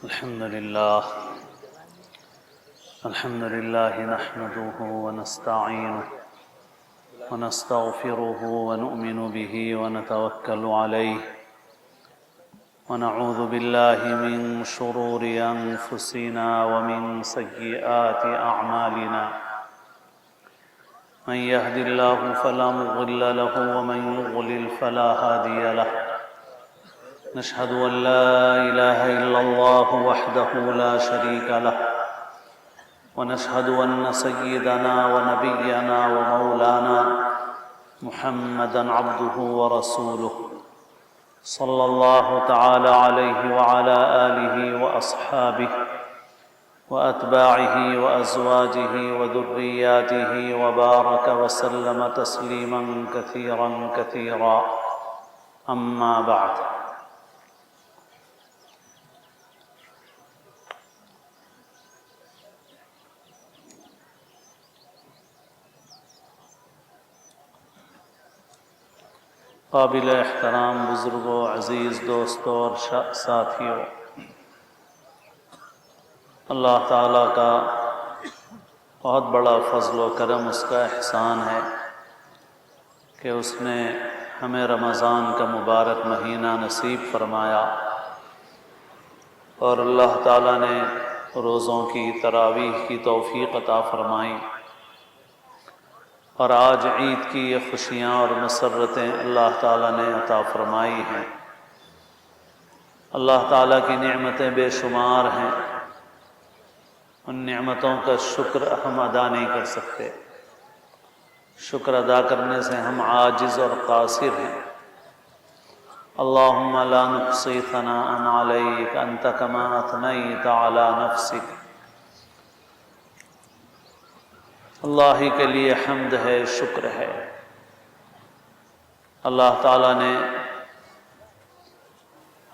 الحمد لله نحمده ونستعينه ونستغفره ونؤمن به ونتوكل عليه ونعوذ بالله من شرور أنفسنا ومن سيئات أعمالنا من يهد الله فلا مضل له ومن يضلل فلا هادي له نشهد أن لا إله إلا الله وحده لا شريك له ونشهد أن سيدنا ونبينا ومولانا محمدًا عبده ورسوله صلى الله تعالى عليه وعلى آله وأصحابه وأتباعه وأزواجه وذرياته وبارك وسلم تسليمًا كثيرًا كثيرًا أما بعد قابل احترام بزرگوں، عزیز دوستوں اور ساتھیوں، اللہ تعالیٰ کا بہت بڑا فضل و کرم، اس کا احسان ہے کہ اس نے ہمیں رمضان کا مبارک مہینہ نصیب فرمایا اور اللہ تعالیٰ نے روزوں کی تراویح کی توفیق عطا فرمائی، اور آج عید کی یہ خوشیاں اور مسرتیں اللہ تعالیٰ نے عطا فرمائی ہیں۔ اللہ تعالیٰ کی نعمتیں بے شمار ہیں، ان نعمتوں کا شکر ہم ادا نہیں کر سکتے، شکر ادا کرنے سے ہم عاجز اور قاصر ہیں۔ اللہم لا نحصی ثناء علیک انت کما اثنیت علی نفسک، اللہ ہی کے لیے حمد ہے، شکر ہے۔ اللہ تعالیٰ نے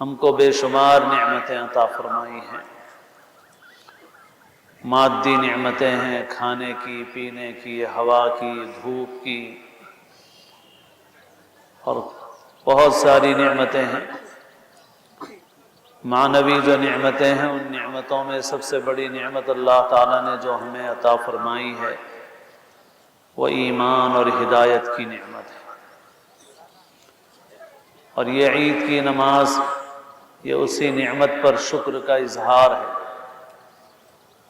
ہم کو بے شمار نعمتیں عطا فرمائی ہیں، مادی نعمتیں ہیں، کھانے کی، پینے کی، ہوا کی، دھوپ کی، اور بہت ساری نعمتیں ہیں۔ معنوی جو نعمتیں ہیں، ان نعمتوں میں سب سے بڑی نعمت اللہ تعالیٰ نے جو ہمیں عطا فرمائی ہے وہ ایمان اور ہدایت کی نعمت ہے، اور یہ عید کی نماز یہ اسی نعمت پر شکر کا اظہار ہے۔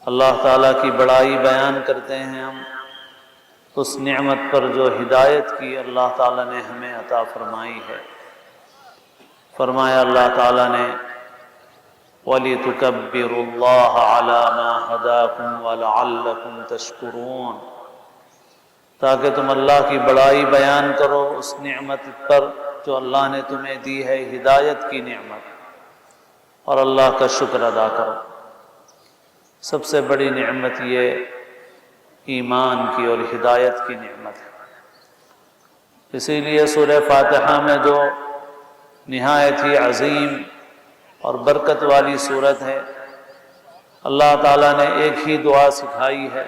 اللہ تعالیٰ کی بڑائی بیان کرتے ہیں ہم اس نعمت پر جو ہدایت کی اللہ تعالیٰ نے ہمیں عطا فرمائی ہے۔ فرمایا اللہ تعالیٰ نے وَلِتُكَبِّرُوا اللَّهَ عَلَى مَا هَدَاكُمْ وَلَعَلَّكُمْ تَشْكُرُونَ، تاکہ تم اللہ کی بڑائی بیان کرو اس نعمت پر جو اللہ نے تمہیں دی ہے، ہدایت کی نعمت، اور اللہ کا شکر ادا کرو۔ سب سے بڑی نعمت یہ ایمان کی اور ہدایت کی نعمت ہے۔ اسی لیے سورہ فاتحہ میں جو نہایت ہی عظیم اور برکت والی سورت ہے، اللہ تعالیٰ نے ایک ہی دعا سکھائی ہے،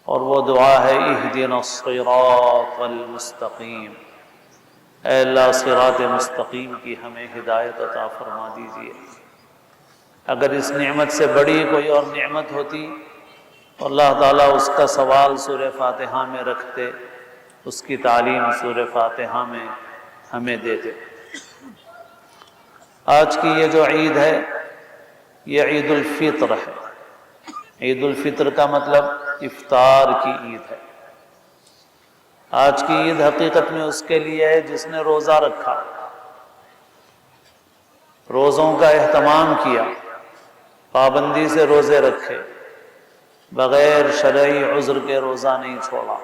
اور وہ دعا ہے اہدنا الصراط المستقیم، اے اللہ صراط مستقیم کی ہمیں ہدایت عطا فرما دیجیے۔ اگر اس نعمت سے بڑی کوئی اور نعمت ہوتی تو اللہ تعالیٰ اس کا سوال سورہ فاتحہ میں رکھتے، اس کی تعلیم سورہ فاتحہ میں ہمیں دیتے۔ آج کی یہ جو عید ہے یہ عید الفطر ہے۔ عید الفطر کا مطلب افطار کی عید ہے۔ آج کی عید حقیقت میں اس کے لیے ہے جس نے روزہ رکھا، روزوں کا اہتمام کیا، پابندی سے روزے رکھے، بغیر شرعی عذر کے روزہ نہیں چھوڑا۔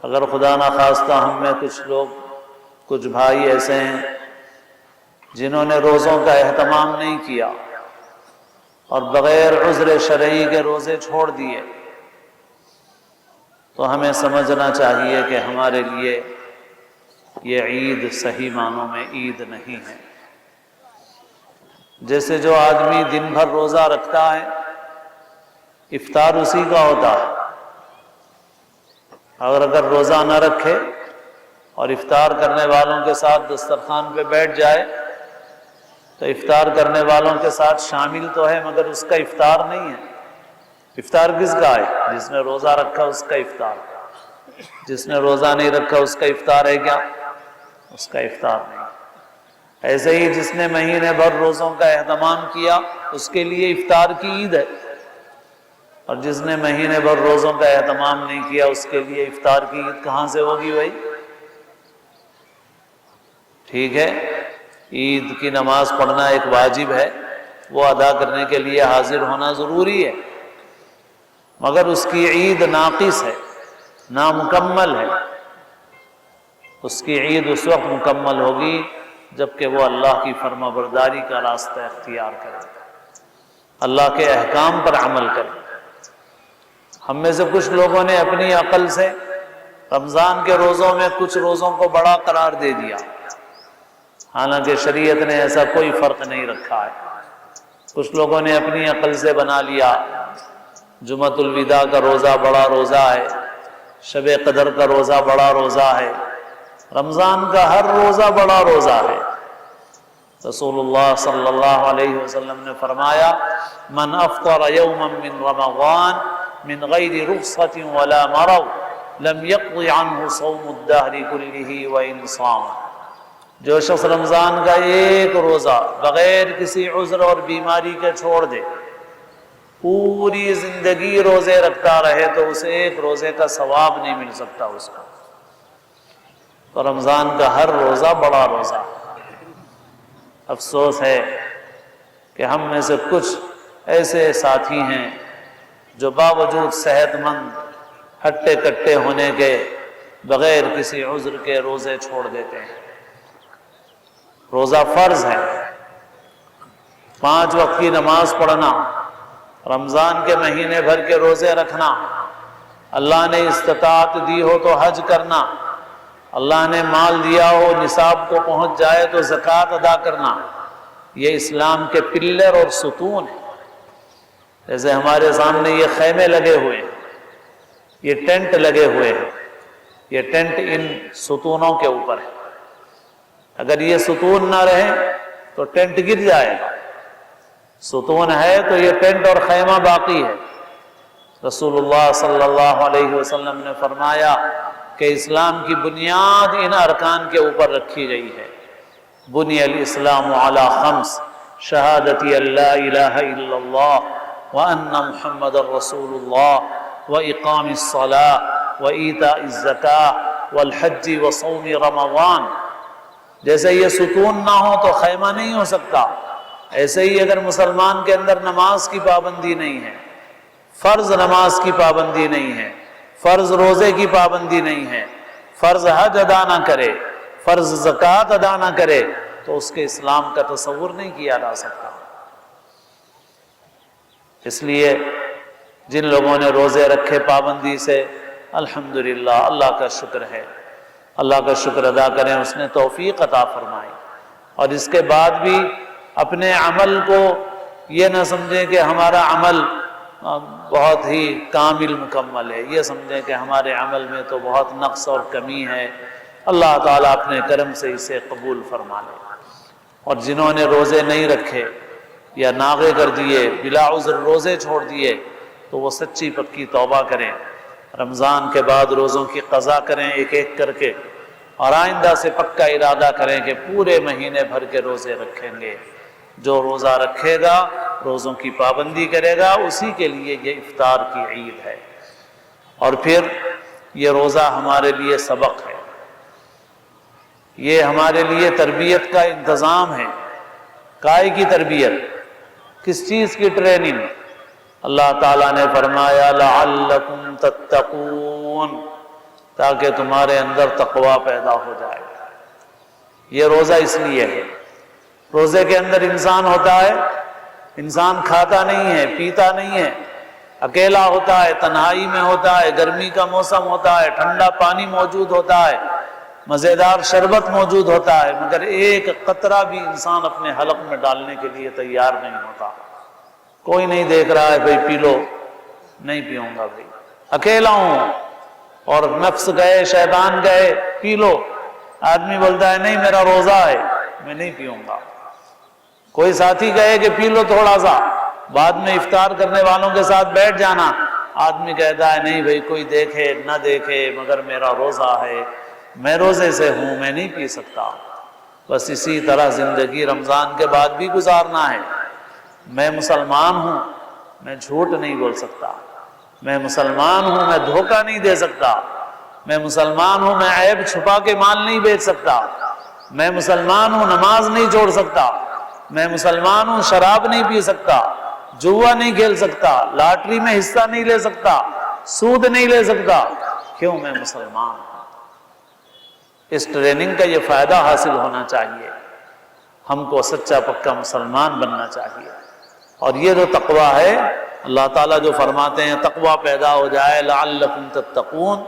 اگر خدا نخواستہ ہم میں کچھ بھائی ایسے ہیں جنہوں نے روزوں کا اہتمام نہیں کیا اور بغیر عذر شرعی کے روزے چھوڑ دیے، تو ہمیں سمجھنا چاہیے کہ ہمارے لیے یہ عید صحیح معنوں میں عید نہیں ہے۔ جیسے جو آدمی دن بھر روزہ رکھتا ہے، افطار اسی کا ہوتا ہے، اگر روزہ نہ رکھے اور افطار کرنے والوں کے ساتھ دسترخوان پہ بیٹھ جائے تو افطار کرنے والوں کے ساتھ شامل تو ہے مگر اس کا افطار نہیں ہے۔ افطار کس کا ہے؟ جس نے روزہ رکھا اس کا افطار، جس نے روزہ نہیں رکھا اس کا افطار ہے کیا؟ اس کا افطار نہیں۔ ایسے ہی جس نے مہینے بھر روزوں کا اہتمام کیا اس کے لیے افطار کی عید ہے، اور جس نے مہینے بھر روزوں کا اہتمام نہیں کیا اس کے لیے افطار کی عید کہاں سے ہوگی بھائی؟ ٹھیک ہے، عید کی نماز پڑھنا ایک واجب ہے، وہ ادا کرنے کے لیے حاضر ہونا ضروری ہے، مگر اس کی عید ناقص ہے، نامکمل ہے۔ اس کی عید اس وقت مکمل ہوگی جبکہ وہ اللہ کی فرما برداری کا راستہ اختیار کرے، اللہ کے احکام پر عمل کرے۔ ہم میں سے کچھ لوگوں نے اپنی عقل سے رمضان کے روزوں میں کچھ روزوں کو بڑا قرار دے دیا، حالانکہ شریعت نے ایسا کوئی فرق نہیں رکھا ہے۔ کچھ لوگوں نے اپنی عقل سے بنا لیا جمعۃ الوداع کا روزہ بڑا روزہ ہے، شب قدر کا روزہ بڑا روزہ ہے، رمضان کا ہر روزہ بڑا روزہ ہے۔ رسول اللہ صلی اللہ علیہ وسلم نے فرمایا من افطر یوما من رمضان من غیر رخصۃ ولا مرض لم يقض عنه صوم الدہر کلہ وان صام۔ جو شخص رمضان کا ایک روزہ بغیر کسی عذر اور بیماری کے چھوڑ دے، پوری زندگی روزے رکھتا رہے تو اسے ایک روزے کا ثواب نہیں مل سکتا اس کو۔ تو رمضان کا ہر روزہ بڑا روزہ ہے۔ افسوس ہے کہ ہم میں سے کچھ ایسے ساتھی ہیں جو باوجود صحت مند ہٹے کٹے ہونے کے بغیر کسی عذر کے روزے چھوڑ دیتے ہیں۔ روزہ فرض ہے، 5 وقت کی نماز پڑھنا، رمضان کے مہینے بھر کے روزے رکھنا، اللہ نے استطاعت دی ہو تو حج کرنا، اللہ نے مال دیا ہو نصاب کو پہنچ جائے تو زکوٰۃ ادا کرنا، یہ اسلام کے پلر اور ستون ہیں۔ جیسے ہمارے سامنے یہ خیمے لگے ہوئے ہیں، یہ ٹینٹ لگے ہوئے ہیں، یہ ٹینٹ ان ستونوں کے اوپر ہے۔ اگر یہ ستون نہ رہے تو ٹینٹ گر جائے گا، ستون ہے تو یہ ٹینٹ اور خیمہ باقی ہے۔ رسول اللہ صلی اللہ علیہ وسلم نے فرمایا کہ اسلام کی بنیاد ان ارکان کے اوپر رکھی گئی ہے۔ بنی الاسلام علی 5 شہادت اللہ الہ الا اللہ وان محمد الرسول اللہ واقام الصلاۃ وایتاء الزکاۃ والحج وصوم رمضان۔ جیسے یہ ستون نہ ہو تو خیمہ نہیں ہو سکتا، ایسے ہی اگر مسلمان کے اندر نماز کی پابندی نہیں ہے، فرض نماز کی پابندی نہیں ہے، فرض روزے کی پابندی نہیں ہے، فرض حج ادا نہ کرے، فرض زکوٰۃ ادا نہ کرے تو اس کے اسلام کا تصور نہیں کیا جا سکتا۔ اس لیے جن لوگوں نے روزے رکھے پابندی سے، الحمدللہ اللہ کا شکر ہے، اللہ کا شکر ادا کریں، اس نے توفیق عطا فرمائی۔ اور اس کے بعد بھی اپنے عمل کو یہ نہ سمجھیں کہ ہمارا عمل بہت ہی کامل مکمل ہے، یہ سمجھیں کہ ہمارے عمل میں تو بہت نقص اور کمی ہے، اللہ تعالیٰ اپنے کرم سے اسے قبول فرما لے۔ اور جنہوں نے روزے نہیں رکھے یا ناغے کر دیے، بلا عذر روزے چھوڑ دیے، تو وہ سچی پکی توبہ کریں، رمضان کے بعد روزوں کی قضا کریں ایک ایک کر کے، اور آئندہ سے پکا ارادہ کریں کہ پورے مہینے بھر کے روزے رکھیں گے۔ جو روزہ رکھے گا، روزوں کی پابندی کرے گا، اسی کے لیے یہ افطار کی عید ہے۔ اور پھر یہ روزہ ہمارے لیے سبق ہے، یہ ہمارے لیے تربیت کا انتظام ہے۔ کائے کی تربیت؟ کس چیز کی ٹریننگ؟ اللہ تعالیٰ نے فرمایا لعلکم تتقون، تاکہ تمہارے اندر تقوی پیدا ہو جائے۔ یہ روزہ اس لیے ہے۔ روزے کے اندر انسان ہوتا ہے، انسان کھاتا نہیں ہے، پیتا نہیں ہے، اکیلا ہوتا ہے، تنہائی میں ہوتا ہے، گرمی کا موسم ہوتا ہے، ٹھنڈا پانی موجود ہوتا ہے، مزیدار شربت موجود ہوتا ہے، مگر ایک قطرہ بھی انسان اپنے حلق میں ڈالنے کے لیے تیار نہیں ہوتا۔ کوئی نہیں دیکھ رہا ہے بھائی پی لو، نہیں پیوں گا بھائی، اکیلا ہوں، اور نفس گئے، شیطان گئے، پی لو، آدمی بولتا ہے نہیں میرا روزہ ہے، میں نہیں پیوں گا۔ کوئی ساتھی کہے کہ پی لو تھوڑا سا، بعد میں افطار کرنے والوں کے ساتھ بیٹھ جانا، آدمی کہتا ہے نہیں بھائی کوئی دیکھے نہ دیکھے مگر میرا روزہ ہے، میں روزے سے ہوں، میں نہیں پی سکتا۔ بس اسی طرح زندگی رمضان کے بعد بھی گزارنا ہے۔ میں مسلمان ہوں، میں جھوٹ نہیں بول سکتا، میں مسلمان ہوں، میں دھوکہ نہیں دے سکتا، میں مسلمان ہوں، میں عیب چھپا کے مال نہیں بیچ سکتا، میں مسلمان ہوں، نماز نہیں چھوڑ سکتا، میں مسلمان ہوں، شراب نہیں پی سکتا، جوا نہیں کھیل سکتا، لاٹری میں حصہ نہیں لے سکتا، سود نہیں لے سکتا۔ کیوں؟ میں مسلمان ہوں۔ اس ٹریننگ کا یہ فائدہ حاصل ہونا چاہیے، ہم کو سچا پکا مسلمان بننا چاہیے۔ اور یہ جو تقوی ہے، اللہ تعالیٰ جو فرماتے ہیں تقوی پیدا ہو جائے لعلکم تتقون،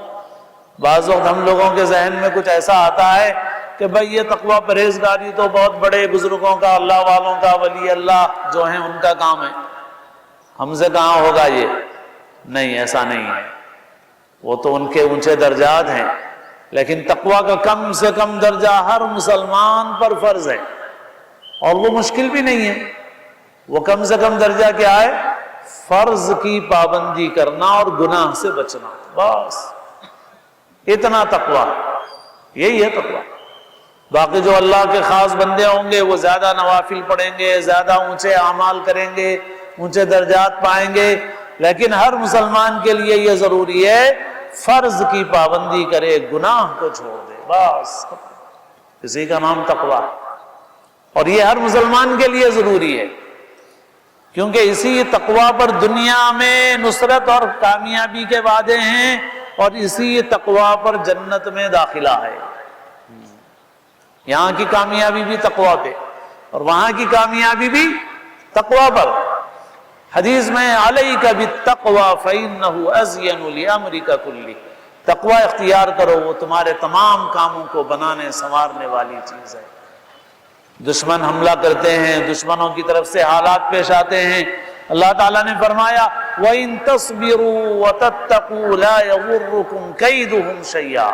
بعض وقت ہم لوگوں کے ذہن میں کچھ ایسا آتا ہے کہ بھئی یہ تقوی پرہیزگاری تو بہت بڑے بزرگوں کا، اللہ والوں کا، ولی اللہ جو ہیں ان کا کام ہے، ہم سے کہاں ہوگا یہ؟ نہیں، ایسا نہیں ہے، وہ تو ان کے اونچے درجات ہیں، لیکن تقوی کا کم سے کم درجہ ہر مسلمان پر فرض ہے، اور وہ مشکل بھی نہیں ہے۔ وہ کم سے کم درجہ کیا ہے؟ فرض کی پابندی کرنا اور گناہ سے بچنا، بس اتنا تقوی، یہی ہے تقوی۔ باقی جو اللہ کے خاص بندے ہوں گے وہ زیادہ نوافل پڑھیں گے، زیادہ اونچے اعمال کریں گے، اونچے درجات پائیں گے، لیکن ہر مسلمان کے لیے یہ ضروری ہے فرض کی پابندی کرے، گناہ کو چھوڑ دے، بس اسی کا نام تقوی۔ اور یہ ہر مسلمان کے لیے ضروری ہے، کیونکہ اسی تقوی پر دنیا میں نصرت اور کامیابی کے وعدے ہیں، اور اسی تقوی پر جنت میں داخلہ ہے۔ یہاں کی کامیابی بھی تقوی پہ، اور وہاں کی کامیابی بھی تقوی پر۔ حدیث میں علیک بالتقوی فإنہ ازین لامرک کلہ، تقوی اختیار کرو، وہ تمہارے تمام کاموں کو بنانے سنوارنے والی چیز ہے۔ دشمن حملہ کرتے ہیں، دشمنوں کی طرف سے حالات پیش آتے ہیں، اللہ تعالیٰ نے فرمایا وَإِن تَصْبِرُوا وَتَتَّقُوا لَا يَضُرُّكُمْ كَيْدُهُمْ شَيْئًا،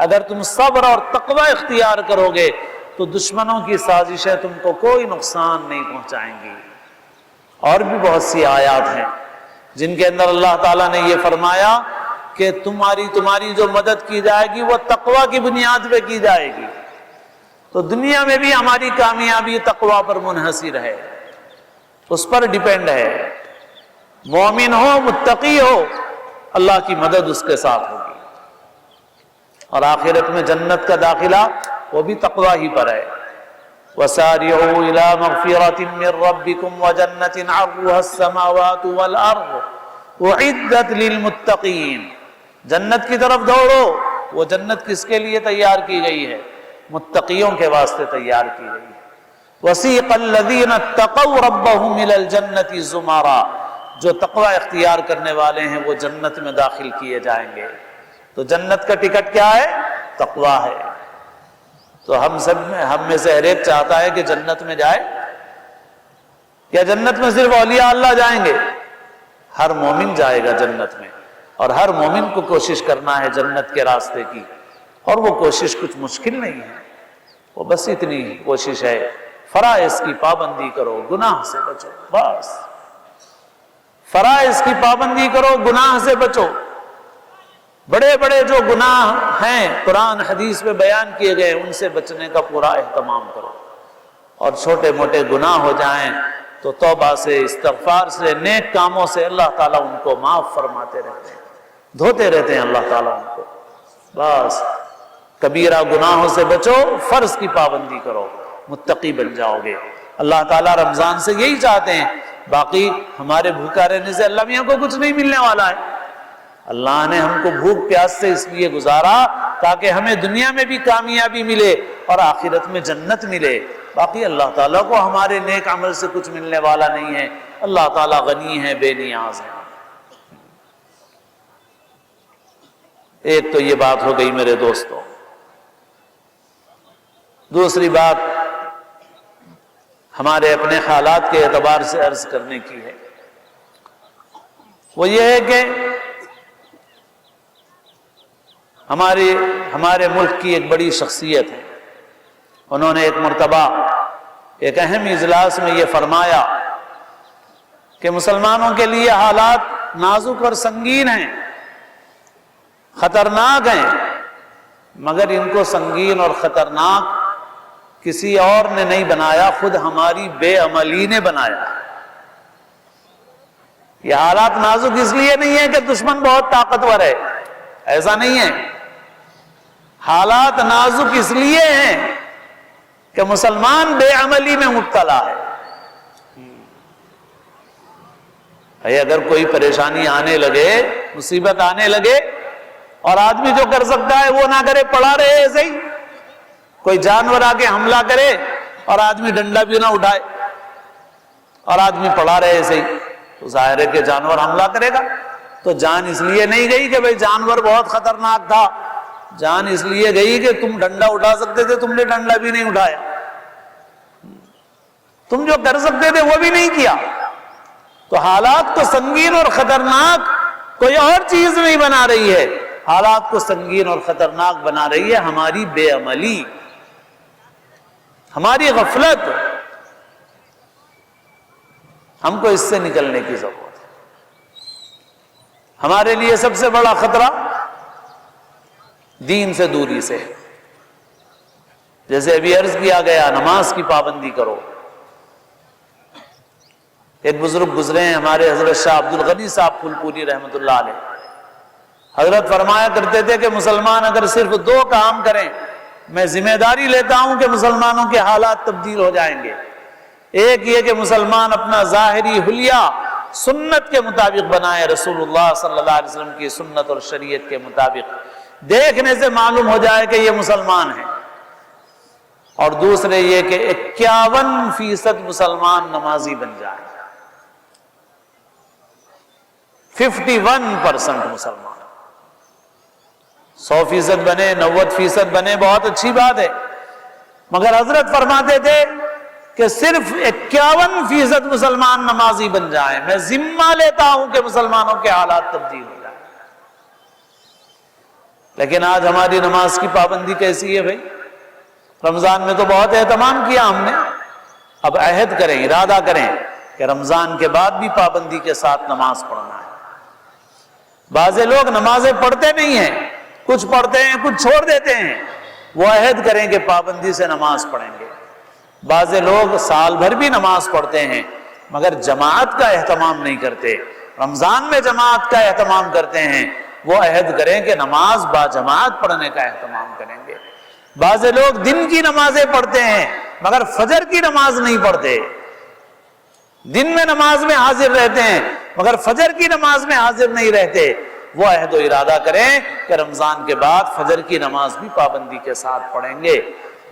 اگر تم صبر اور تقوی اختیار کرو گے تو دشمنوں کی سازشیں تم کو کوئی نقصان نہیں پہنچائیں گی۔ اور بھی بہت سی آیات ہیں جن کے اندر اللہ تعالیٰ نے یہ فرمایا کہ تمہاری جو مدد کی جائے گی وہ تقوی کی بنیاد پہ کی جائے گی۔ تو دنیا میں بھی ہماری کامیابی تقوی پر منحصر ہے، اس پر ڈیپینڈ ہے۔ مومن ہو، متقی ہو، اللہ کی مدد اس کے ساتھ ہوگی، اور آخرت میں جنت کا داخلہ وہ بھی تقوی ہی پر ہے۔ وَسَارِعُوا إِلَى مَغْفِرَةٍ مِّن رَّبِّكُمْ وَجَنَّةٍ عَرْضُهَا السَّمَاوَاتُ وَالْأَرْضُ أُعِدَّتْ لِلْمُتَّقِينَ، جنت کی طرف دوڑو۔ وہ جنت کس کے لیے تیار کی گئی ہے؟ متقیوں کے واسطے تیار کی گئی ہے۔ وَسِيقَ الَّذِينَ اتَّقَوْا رَبَّهُمْ إِلَى الْجَنَّةِ زُمَرًا، جو تقوی اختیار کرنے والے ہیں وہ جنت میں داخل کیے جائیں گے۔ تو جنت کا ٹکٹ کیا ہے؟ تقوی ہے۔ تو ہم میں سے ہر ایک چاہتا ہے کہ جنت میں جائے، یا جنت میں صرف اولیاء اللہ جائیں گے؟ ہر مومن جائے گا جنت میں، اور ہر مومن کو کوشش کرنا ہے جنت کے راستے کی، اور وہ کوشش کچھ مشکل نہیں ہے، وہ بس اتنی کوشش ہے فرائض کی پابندی کرو، گناہ سے بچو، بس فرائض کی پابندی کرو، گناہ سے بچو۔ بڑے بڑے جو گناہ ہیں قرآن حدیث میں بیان کیے گئے ان سے بچنے کا پورا اہتمام کرو، اور چھوٹے موٹے گناہ ہو جائیں تو توبہ سے، استغفار سے، نیک کاموں سے اللہ تعالیٰ ان کو معاف فرماتے رہتے ہیں، دھوتے رہتے ہیں اللہ تعالیٰ ان کو۔ بس کبیرہ گناہوں سے بچو، فرض کی پابندی کرو، متقی بن جاؤ گے۔ اللہ تعالیٰ رمضان سے یہی چاہتے ہیں، باقی ہمارے بھوکا رہنے سے اللہ میاں کو کچھ نہیں ملنے والا ہے۔ اللہ نے ہم کو بھوک پیاس سے اس لیے گزارا تاکہ ہمیں دنیا میں بھی کامیابی ملے اور آخرت میں جنت ملے۔ باقی اللہ تعالیٰ کو ہمارے نیک عمل سے کچھ ملنے والا نہیں ہے، اللہ تعالیٰ غنی ہے، بے نیاز ہے۔ ایک تو یہ بات ہو گئی میرے دوستوں۔ دوسری بات ہمارے اپنے حالات کے اعتبار سے عرض کرنے کی ہے، وہ یہ ہے کہ ہمارے ملک کی ایک بڑی شخصیت ہے، انہوں نے ایک مرتبہ ایک اہم اجلاس میں یہ فرمایا کہ مسلمانوں کے لیے حالات نازک اور سنگین ہیں، خطرناک ہیں، مگر ان کو سنگین اور خطرناک کسی اور نے نہیں بنایا، خود ہماری بے عملی نے بنایا۔ یہ حالات نازک اس لیے نہیں ہے کہ دشمن بہت طاقتور ہے، ایسا نہیں ہے۔ حالات نازک اس لیے ہیں کہ مسلمان بے عملی میں مبتلا ہے۔ اگر کوئی پریشانی آنے لگے، مصیبت آنے لگے، اور آدمی جو کر سکتا ہے وہ نہ کرے، پڑا رہے ایسے ہی، کوئی جانور آ کے حملہ کرے اور آدمی ڈنڈا بھی نہ اٹھائے اور آدمی پڑا رہے ایسے ہی، تو ظاہر ہے کہ جانور حملہ کرے گا۔ تو جان اس لیے نہیں گئی کہ بھئی جانور بہت خطرناک تھا، جان اس لیے گئی کہ تم ڈنڈا اٹھا سکتے تھے، تم نے ڈنڈا بھی نہیں اٹھایا، تم جو کر سکتے تھے وہ بھی نہیں کیا۔ تو حالات کو سنگین اور خطرناک کوئی اور چیز نہیں بنا رہی ہے، حالات کو سنگین اور خطرناک بنا رہی ہے ہماری بے عملی، ہماری غفلت۔ ہم کو اس سے نکلنے کی ضرورت ہے۔ ہمارے لیے سب سے بڑا خطرہ دین سے دوری سے، جیسے ابھی عرض کیا گیا، نماز کی پابندی کرو۔ ایک بزرگ گزرے ہیں ہمارے، حضرت شاہ عبد الغنی صاحب پھولپوری رحمۃ اللہ علیہ، حضرت فرمایا کرتے تھے کہ مسلمان اگر صرف 2 کام کریں، میں ذمہ داری لیتا ہوں کہ مسلمانوں کے حالات تبدیل ہو جائیں گے۔ ایک یہ کہ مسلمان اپنا ظاہری حلیہ سنت کے مطابق بنائے، رسول اللہ صلی اللہ علیہ وسلم کی سنت اور شریعت کے مطابق، دیکھنے سے معلوم ہو جائے کہ یہ مسلمان ہیں۔ اور دوسرے یہ کہ 51% مسلمان نمازی بن جائیں، 51% مسلمان، 100% بنے، 90% بنے، بہت اچھی بات ہے، مگر حضرت فرماتے تھے کہ صرف 51% مسلمان نمازی بن جائیں، میں ذمہ لیتا ہوں کہ مسلمانوں کے حالات تبدیل ہو جائیں۔ لیکن آج ہماری نماز کی پابندی کیسی ہے بھائی؟ رمضان میں تو بہت اہتمام کیا ہم نے، اب عہد کریں، ارادہ کریں کہ رمضان کے بعد بھی پابندی کے ساتھ نماز پڑھنا ہے۔ بعض لوگ نمازیں پڑھتے نہیں ہیں، کچھ پڑھتے ہیں کچھ چھوڑ دیتے ہیں، وہ عہد کریں کہ پابندی سے نماز پڑھیں گے۔ بعض لوگ سال بھر بھی نماز پڑھتے ہیں مگر جماعت کا اہتمام نہیں کرتے، رمضان میں جماعت کا اہتمام کرتے ہیں، وہ عہد کریں کہ نماز با جماعت پڑھنے کا اہتمام کریں گے۔ بعض لوگ دن کی نمازیں پڑھتے ہیں مگر فجر کی نماز نہیں پڑھتے، دن میں نماز میں حاضر رہتے ہیں مگر فجر کی نماز میں حاضر نہیں رہتے، وہ عہد و ارادہ کریں کہ رمضان کے بعد فجر کی نماز بھی پابندی کے ساتھ پڑھیں گے،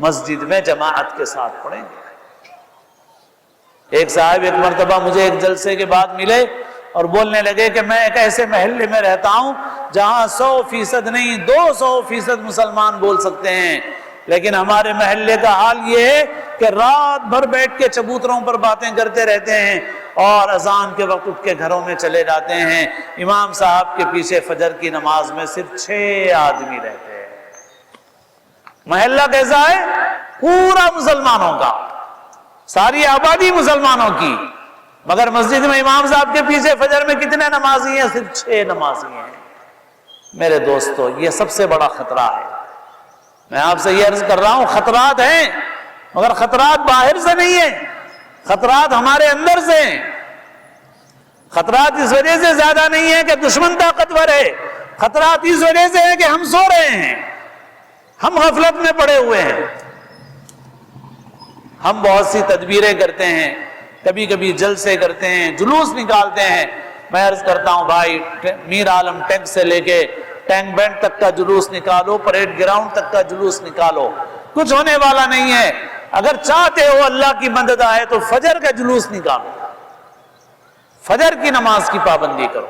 مسجد میں جماعت کے ساتھ پڑھیں گے۔ ایک صاحب ایک مرتبہ مجھے ایک جلسے کے بعد ملے اور بولنے لگے کہ میں ایک ایسے محلے میں رہتا ہوں جہاں 100% نہیں 200% مسلمان بول سکتے ہیں، لیکن ہمارے محلے کا حال یہ ہے کہ رات بھر بیٹھ کے چبوتروں پر باتیں کرتے رہتے ہیں اور اذان کے وقت اٹھ کے گھروں میں چلے جاتے ہیں، امام صاحب کے پیچھے فجر کی نماز میں صرف 6 آدمی رہتے ہیں۔ محلہ کیسا ہے؟ پورا مسلمانوں کا، ساری آبادی مسلمانوں کی، مگر مسجد میں امام صاحب کے پیچھے فجر میں کتنے نمازی ہیں؟ صرف 6 نمازی ہیں۔ میرے دوستو، یہ سب سے بڑا خطرہ ہے۔ میں آپ سے یہ عرض کر رہا ہوں، خطرات ہیں مگر خطرات باہر سے نہیں ہیں، خطرات ہمارے اندر سے ہیں۔ خطرات اس وجہ سے زیادہ نہیں ہے کہ دشمن طاقتور ہے، خطرات اس وجہ سے ہے کہ ہم سو رہے ہیں، ہم غفلت میں پڑے ہوئے ہیں۔ ہم بہت سی تدبیریں کرتے ہیں، کبھی کبھی جلسے کرتے ہیں، جلوس نکالتے ہیں۔ میں عرض کرتا ہوں بھائی، میر عالم ٹینک سے لے کے ٹینک بینڈ تک کا جلوس نکالو، پریڈ گراؤنڈ تک کا جلوس نکالو، کچھ ہونے والا نہیں ہے۔ اگر چاہتے ہو اللہ کی مدد آئے تو فجر کا جلوس نکالو، فجر کی نماز کی پابندی کرو،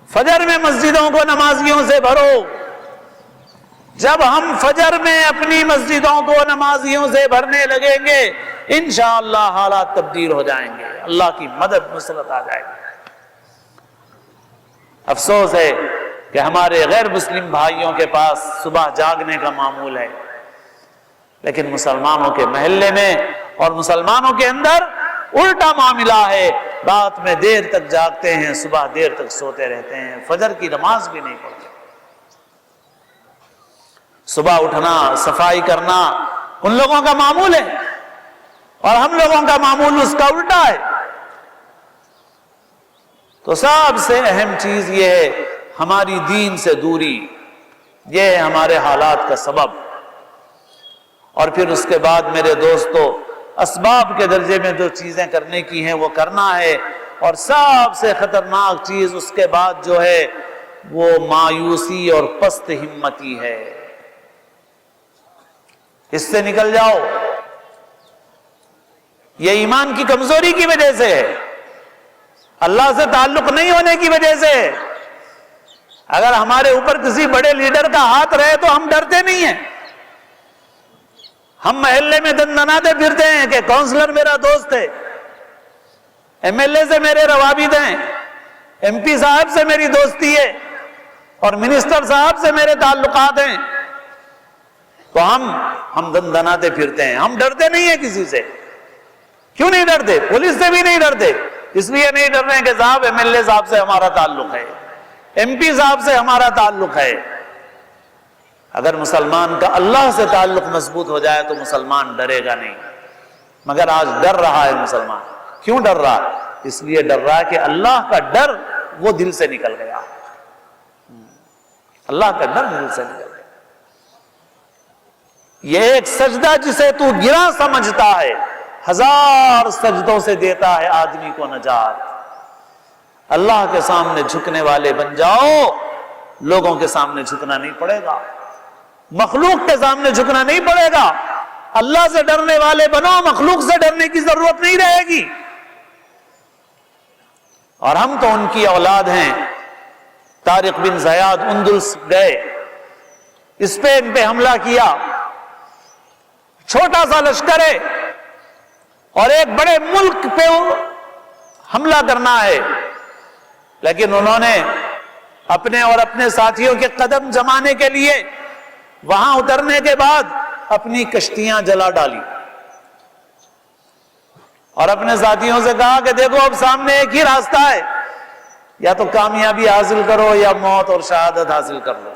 فجر میں مسجدوں کو نمازیوں سے بھرو۔ جب ہم فجر میں اپنی مسجدوں کو نمازیوں سے بھرنے لگیں گے، انشاءاللہ حالات تبدیل ہو جائیں گے، اللہ کی مدد مسلط آ جائے گی۔ افسوس ہے کہ ہمارے غیر مسلم بھائیوں کے پاس صبح جاگنے کا معمول ہے، لیکن مسلمانوں کے محلے میں اور مسلمانوں کے اندر الٹا معاملہ ہے، رات میں دیر تک جاگتے ہیں، صبح دیر تک سوتے رہتے ہیں، فجر کی نماز بھی نہیں پڑھتے۔ صبح اٹھنا، صفائی کرنا ان لوگوں کا معمول ہے اور ہم لوگوں کا معمول اس کا الٹا ہے۔ تو سب سے اہم چیز یہ ہے ہماری دین سے دوری، یہ ہے ہمارے حالات کا سبب۔ اور پھر اس کے بعد میرے دوستو، اسباب کے درجے میں جو چیزیں کرنے کی ہیں وہ کرنا ہے، اور سب سے خطرناک چیز اس کے بعد جو ہے وہ مایوسی اور پست ہمتی ہے۔ اس سے نکل جاؤ، یہ ایمان کی کمزوری کی وجہ سے ہے، اللہ سے تعلق نہیں ہونے کی وجہ سے ہے۔ اگر ہمارے اوپر کسی بڑے لیڈر کا ہاتھ رہے تو ہم ڈرتے نہیں ہیں، ہم محلے میں دندناتے پھرتے ہیں کہ کونسلر میرا دوست ہے، ایم ایل اے سے میرے روابط ہیں، ایم پی صاحب سے میری دوستی ہے اور منسٹر صاحب سے میرے تعلقات ہیں، تو ہم دندناتے پھرتے ہیں، ہم ڈرتے نہیں ہیں کسی سے۔ کیوں نہیں ڈرتے؟ پولیس سے بھی نہیں ڈرتے، اس لیے نہیں ڈر رہے ہیں کہ صاحب ایم ایل اے صاحب سے ہمارا تعلق ہے، ایم پی صاحب سے ہمارا تعلق ہے۔ اگر مسلمان کا اللہ سے تعلق مضبوط ہو جائے تو مسلمان ڈرے گا نہیں، مگر آج ڈر رہا ہے مسلمان۔ کیوں ڈر رہا ہے؟ اس لیے ڈر رہا ہے کہ اللہ کا ڈر وہ دل سے نکل گیا، اللہ کا ڈر دل سے نکل گیا۔ یہ ایک سجدہ جسے تو گرا سمجھتا ہے، ہزار سجدوں سے دیتا ہے آدمی کو نجات۔ اللہ کے سامنے جھکنے والے بن جاؤ، لوگوں کے سامنے جھکنا نہیں پڑے گا، مخلوق کے سامنے جھکنا نہیں پڑے گا۔ اللہ سے ڈرنے والے بنو، مخلوق سے ڈرنے کی ضرورت نہیں رہے گی۔ اور ہم تو ان کی اولاد ہیں۔ طارق بن زیاد اندلس گئے، اسپین پہ حملہ کیا، چھوٹا سا لشکر ہے اور ایک بڑے ملک پہ حملہ کرنا ہے، لیکن انہوں نے اپنے اور اپنے ساتھیوں کے قدم جمانے کے لیے وہاں اترنے کے بعد اپنی کشتیاں جلا ڈالی اور اپنے ساتھیوں سے کہا کہ دیکھو اب سامنے ایک ہی راستہ ہے، یا تو کامیابی حاصل کرو یا موت اور شہادت حاصل کر لو،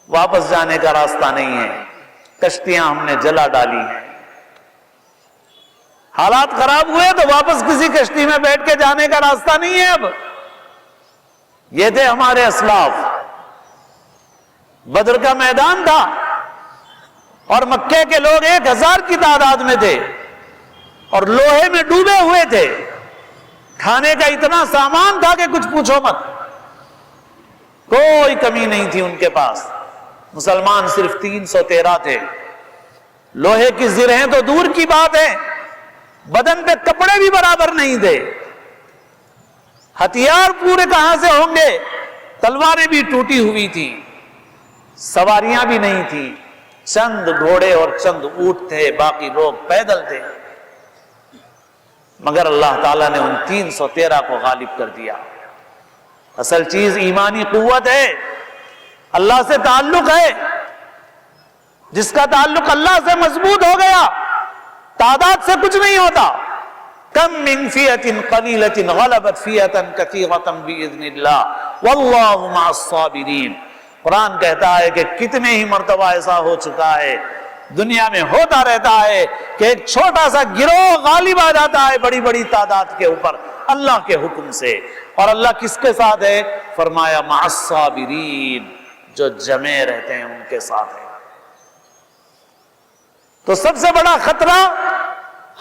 واپس جانے کا راستہ نہیں ہے۔ کشتیاں ہم نے جلا ڈالی ہیں، حالات خراب ہوئے تو واپس کسی کشتی میں بیٹھ کے جانے کا راستہ نہیں ہے۔ اب یہ تھے ہمارے اسلاف۔ بدر کا میدان تھا اور مکے کے لوگ 1000 کی تعداد میں تھے اور لوہے میں ڈوبے ہوئے تھے، کھانے کا اتنا سامان تھا کہ کچھ پوچھو مت، کوئی کمی نہیں تھی ان کے پاس۔ مسلمان صرف 313 تھے، لوہے کی زرہیں تو دور کی بات ہے، بدن پہ کپڑے بھی برابر نہیں تھے، ہتھیار پورے کہاں سے ہوں گے، تلواریں بھی ٹوٹی ہوئی تھی، سواریاں بھی نہیں تھی، چند گھوڑے اور چند اونٹ تھے، باقی لوگ پیدل تھے، مگر اللہ تعالیٰ نے ان 313 کو غالب کر دیا۔ اصل چیز ایمانی قوت ہے، اللہ سے تعلق ہے، جس کا تعلق اللہ سے مضبوط ہو گیا تعداد سے کچھ نہیں ہوتا۔ کم من فئۃ قلیلۃ غلبت فئۃ کثیرۃ باذن اللہ واللہ مع الصابرین۔ قرآن کہتا ہے کہ کتنے ہی مرتبہ ایسا ہو چکا ہے، دنیا میں ہوتا رہتا ہے کہ ایک چھوٹا سا گروہ غالب آ جاتا ہے بڑی بڑی تعداد کے اوپر اللہ کے حکم سے، اور اللہ کس کے ساتھ ہے؟ فرمایا مع الصابرین، جو جمے رہتے ہیں ان کے ساتھ ہے۔ تو سب سے بڑا خطرہ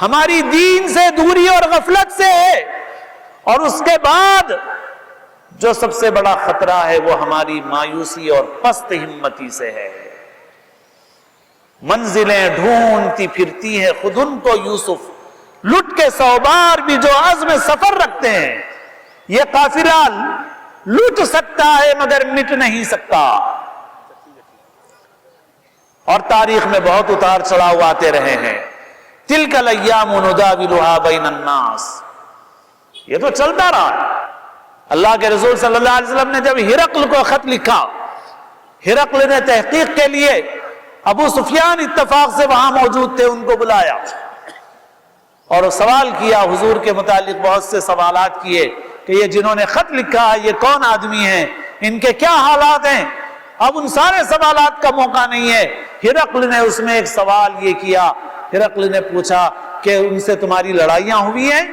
ہماری دین سے دوری اور غفلت سے ہے، اور اس کے بعد جو سب سے بڑا خطرہ ہے وہ ہماری مایوسی اور پست ہمتی سے ہے۔ منزلیں ڈھونڈتی پھرتی ہے خود ان کو یوسف، لٹ کے 100 بار بھی جو عزم سفر رکھتے ہیں، یہ قافلہ لٹ سکتا ہے مگر مٹ نہیں سکتا۔ اور تاریخ میں بہت اتار چڑھاؤ آتے رہے ہیں، تلک الایام نداولها بین الناس، یہ تو چلتا رہا۔ اللہ کے رسول صلی اللہ علیہ وسلم نے جب ہرقل کو خط لکھا، ہرقل نے تحقیق کے لیے ابو سفیان اتفاق سے وہاں موجود تھے، ان کو بلایا اور سوال کیا حضور کے متعلق، بہت سے سوالات کیے کہ یہ جنہوں نے خط لکھا ہے یہ کون آدمی ہیں، ان کے کیا حالات ہیں۔ اب ان سارے سوالات کا موقع نہیں ہے۔ ہرقل نے اس میں ایک سوال یہ کیا، ہرقل نے پوچھا کہ ان سے تمہاری لڑائیاں ہوئی ہیں؟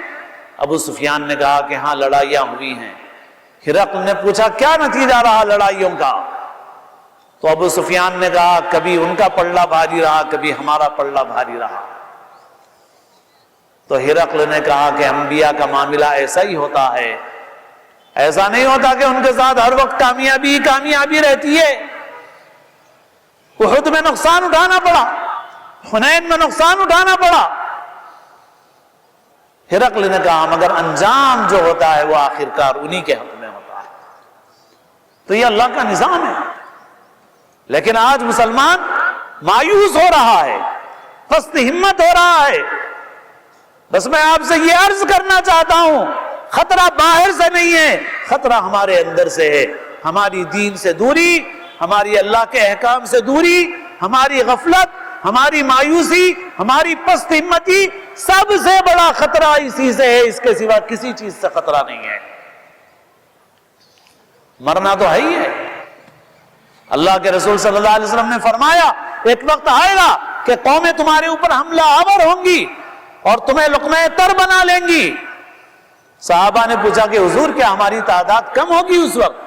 ابو سفیان نے کہا کہ ہاں لڑائیاں ہوئی ہیں۔ ہرقل نے پوچھا کیا نتیجہ رہا لڑائیوں کا؟ تو ابو سفیان نے کہا کبھی ان کا پلڑا بھاری رہا، کبھی ہمارا پلڑا بھاری رہا۔ تو ہرقل نے کہا کہ انبیاء کا معاملہ ایسا ہی ہوتا ہے، ایسا نہیں ہوتا کہ ان کے ساتھ ہر وقت کامیابی کامیابی رہتی ہے۔ احد میں نقصان اٹھانا پڑا، حنین میں نقصان اٹھانا پڑا۔ ہرقل نے کہا مگر انجام جو ہوتا ہے وہ آخرکار انہی کے حق میں ہوتا ہے۔ تو یہ اللہ کا نظام ہے۔ لیکن آج مسلمان مایوس ہو رہا ہے، پست ہمت ہو رہا ہے۔ بس میں آپ سے یہ عرض کرنا چاہتا ہوں، خطرہ باہر سے نہیں ہے، خطرہ ہمارے اندر سے ہے۔ ہماری دین سے دوری، ہماری اللہ کے احکام سے دوری، ہماری غفلت، ہماری مایوسی، ہماری پست ہمتی، سب سے بڑا خطرہ اسی سے ہے، اس کے سوا کسی چیز سے خطرہ نہیں ہے۔ مرنا تو ہے ہی ہے۔ اللہ کے رسول صلی اللہ علیہ وسلم نے فرمایا ایک وقت آئے گا کہ قومیں تمہارے اوپر حملہ آور ہوں گی اور تمہیں لقمہ تر بنا لیں گی۔ صحابہ نے پوچھا کہ حضور کیا ہماری تعداد کم ہوگی اس وقت؟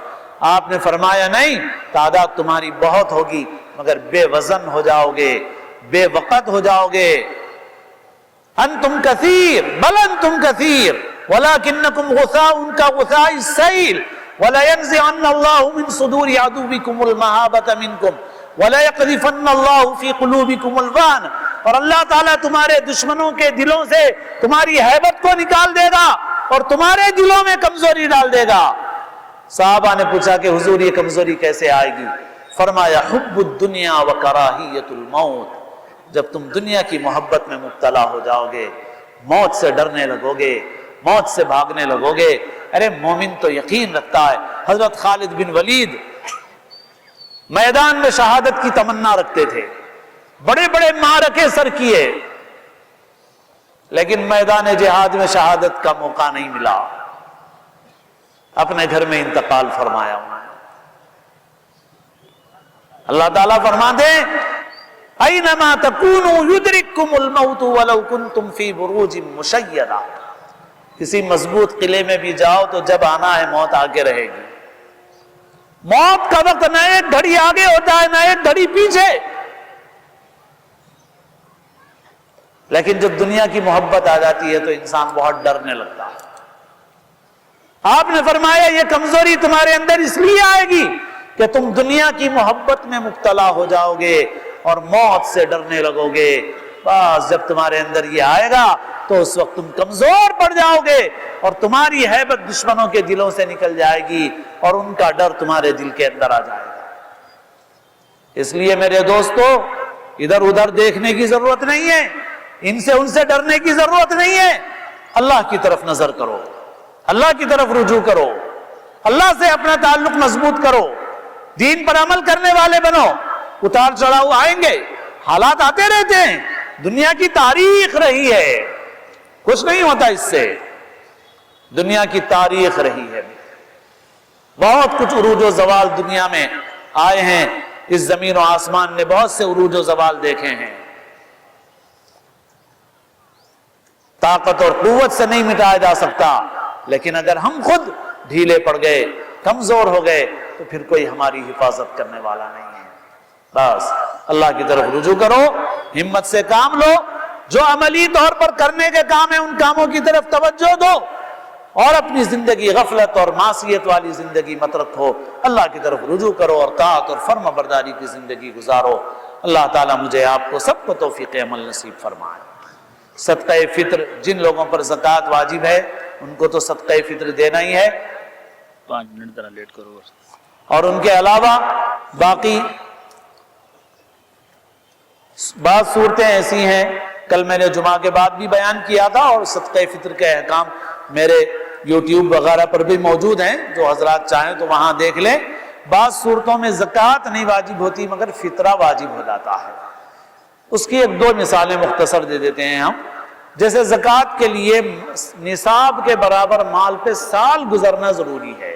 آپ نے فرمایا نہیں، تعداد تمہاری بہت ہوگی مگر بے وزن ہو جاؤ گے، بے وقت ہو جاؤ گے۔ انتم کثیر بل انتم کثیر ولکنکم غثاء کغثاء السیل وَلَيَنزِعَنَّ اللَّهُ مِن صُدُورِ عَدُوِّكُمُ الْمَهَابَةَ مِنْكُمْ وَلَيَقْذِفَنَّ اللَّهُ فِي قُلُوبِكُمُ الْوَهْنَ، اور اللہ تعالیٰ تمہارے دشمنوں کے دلوں سے تمہاری ہیبت کو نکال دے گا اور تمہارے دلوں میں کمزوری ڈال دے گا۔ صحابہ نے پوچھا کہ حضور یہ کمزوری کیسے آئے گی؟ فرمایا حب الدنیا وکراہیت الموت، جب تم دنیا کی محبت میں مبتلا ہو جاؤ گے، موت سے ڈرنے لگو گے، موت سے بھاگنے لگو گے۔ ارے مومن تو یقین رکھتا ہے۔ حضرت خالد بن ولید میدان میں شہادت کی تمنا رکھتے تھے، بڑے بڑے معرکے سر کیے، لیکن میدان جہاد میں شہادت کا موقع نہیں ملا، اپنے گھر میں انتقال فرمایا انہوں نے۔ اللہ تعالیٰ فرماتے ہیں اینما تکونوا یدرککم الموت ولو کنتم فی بروج مشیدہ، کسی مضبوط قلعے میں بھی جاؤ تو جب آنا ہے موت آگے رہے گی۔ موت کا وقت نہ ایک گھڑی آگے ہوتا ہے نہ ایک گھڑی پیچھے، لیکن جب دنیا کی محبت آ جاتی ہے تو انسان بہت ڈرنے لگتا ہے۔ آپ نے فرمایا یہ کمزوری تمہارے اندر اس لیے آئے گی کہ تم دنیا کی محبت میں مبتلا ہو جاؤ گے اور موت سے ڈرنے لگو گے۔ بس جب تمہارے اندر یہ آئے گا تو اس وقت تم کمزور پڑ جاؤ گے اور تمہاری ہیبت دشمنوں کے دلوں سے نکل جائے گی اور ان کا ڈر تمہارے دل کے اندر آ جائے گا۔ اس لیے میرے دوستو ادھر ادھر دیکھنے کی ضرورت نہیں ہے، ان سے ڈرنے کی ضرورت نہیں ہے۔ اللہ کی طرف نظر کرو، اللہ کی طرف رجوع کرو، اللہ سے اپنا تعلق مضبوط کرو، دین پر عمل کرنے والے بنو۔ اتار چڑھاؤ آئیں گے، حالات آتے رہتے ہیں، دنیا کی تاریخ رہی ہے، کچھ نہیں ہوتا اس سے، دنیا کی تاریخ رہی ہے۔ بہت کچھ عروج و زوال دنیا میں آئے ہیں، اس زمین و آسمان نے بہت سے عروج و زوال دیکھے ہیں۔ طاقت اور قوت سے نہیں مٹایا جا سکتا، لیکن اگر ہم خود ڈھیلے پڑ گئے، کمزور ہو گئے تو پھر کوئی ہماری حفاظت کرنے والا نہیں ہے۔ بس اللہ کی طرف رجوع کرو، ہمت سے کام لو، جو عملی طور پر کرنے کے کام ہیں ان کاموں کی طرف توجہ دو، اور اپنی زندگی غفلت اور معصیت والی زندگی مت رکھو، اللہ کی طرف رجوع کرو اور طاعت اور فرما برداری کی زندگی گزارو۔ اللہ تعالیٰ مجھے آپ کو سب کو توفیق عمل نصیب فرمائے۔ صدقہ فطر جن لوگوں پر زکوٰۃ واجب ہے ان کو تو صدقہ فطر دینا ہی ہے، 5 منٹ ذرا لیٹ کرو۔ اور ان کے علاوہ باقی بعض صورتیں ایسی ہیں، کل میں نے جمعہ کے بعد بھی بیان کیا تھا، اور صدقہ فطر کے احکام میرے یوٹیوب وغیرہ پر بھی موجود ہیں، جو حضرات چاہیں تو وہاں دیکھ لیں۔ بعض صورتوں میں زکوٰۃ نہیں واجب ہوتی مگر فطرہ واجب ہو جاتا ہے۔ اس کی 1-2 مثالیں مختصر دے دیتے ہیں ہم۔ جیسے زکوٰۃ کے لیے نصاب کے برابر مال پہ سال گزرنا ضروری ہے،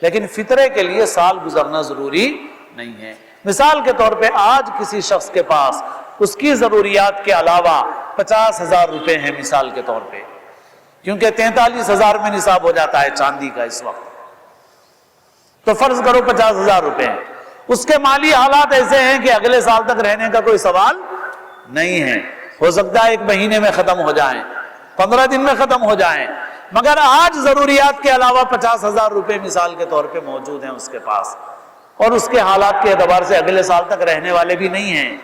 لیکن فطرے کے لیے سال گزرنا ضروری نہیں ہے۔ مثال کے طور پہ آج کسی شخص کے پاس اس کی ضروریات کے علاوہ 50,000 روپے ہیں مثال کے طور پہ، کیونکہ 43,000 میں نصاب ہو جاتا ہے چاندی کا اس وقت، تو فرض کرو 50,000 روپے ہیں، اس کے مالی حالات ایسے ہیں کہ اگلے سال تک رہنے کا کوئی سوال نہیں ہے، ہو سکتا ہے 1 مہینے میں ختم ہو جائیں، 15 دن میں ختم ہو جائیں، مگر آج ضروریات کے علاوہ 50,000 روپے مثال کے طور پہ موجود ہیں اس کے پاس، اور اس کے حالات کے اعتبار سے اگلے سال تک رہنے والے بھی نہیں ہیں،